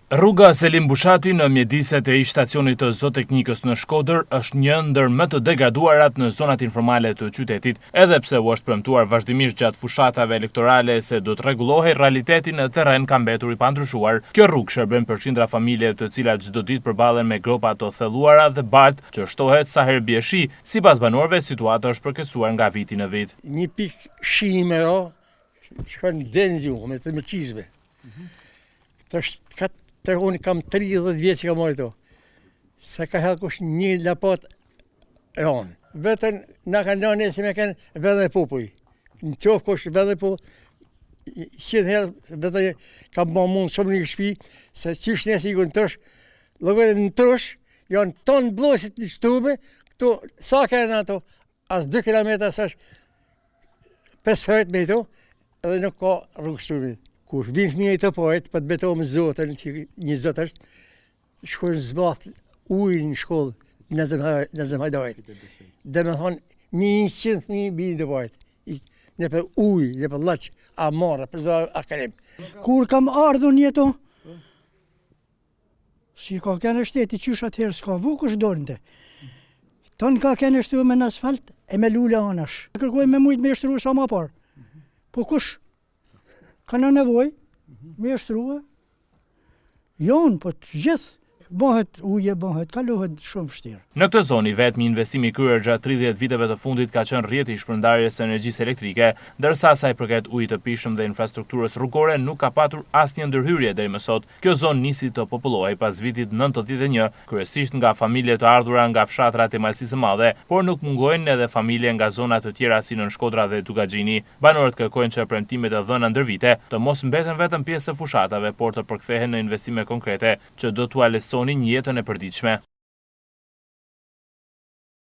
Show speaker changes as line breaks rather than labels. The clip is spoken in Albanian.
Rruga Selim Bushati në mjediset e ish-stacionit të Zoteknikës në Shkodër është një ndër më të degraduarat në zonat informale të qytetit, edhe pse u është premtuar vazhdimisht gjatë fushatave elektorale se do të rregullohej, realiteti në terren ka mbetur i pandryshuar. Kjo rrugë shërben për qindra familje të cilat çdo ditë përballen me gropa të thelluara dhe bartë që shtohet sa herë bie shi. Sipas banorëve, situata është përkeqësuar nga viti në vit.
Një pikë shi me shkon denzi me të mëqizme. Unë kam 30 vjetë që kam marrë to. Se ka helë kush një lapat e onë. Vetën nga kanë lënë se me kanë vedhe popuj. Në qofë kush vedhe po, qëtë helë vedhe kam ba mund shumë një shpi, se qysh nëse i kënë tërsh, lëgojnë në tërsh, janë tonë blosit në shtube, këtu, sa kanë ato, as 2 kilometra, sash 5 hëjt me to, edhe nuk ka rrugë shtube. Kur vinë fëmija i të pojët, për të betohë me zotën, që një zotë është, shkojnë zbath ujë në shkollë, në zemhajdojt. Dhe me thonë, 100 fëmijë binë të pojët. Në për ujë, në për lëqë, a marë, për zotë akarim.
Kur kam ardhur njeto, si ka kene shteti qysh atëherë s'ka vuk është dorënde. Tonë ka kene shtu me në asfalt, e me lule anash. Kërkoj me mujtë me shtru sa ma parë. Po kush? Ka në nevoj, me shtruhe, jonë, po të gjithë, bëhet uje, kalohet shumë vështirë.
Në këtë zonë, vetëm investimi kryer gjatë 30 viteve të fundit ka qenë rrjeti i shpërndarjes së energjisë elektrike, ndërsa sa i përket ujit të pishëm dhe infrastrukturës rrugore nuk ka patur asnjë ndërhyrje deri më sot. Kjo zonë nisi të popullohej pas vitit 91, kryesisht nga familje të ardhura nga fshatrat e Malësisë së Madhe, por nuk mungojnë edhe familje nga zona të tjera si në Shkodra dhe Tugaxhini. Banorët kërkojnë që premtimet e dhëna ndër vite të mos mbeten vetëm pjesë e fushatave, por të përkthehen në investime konkrete që do t'u alesoni një jetën e përditshme.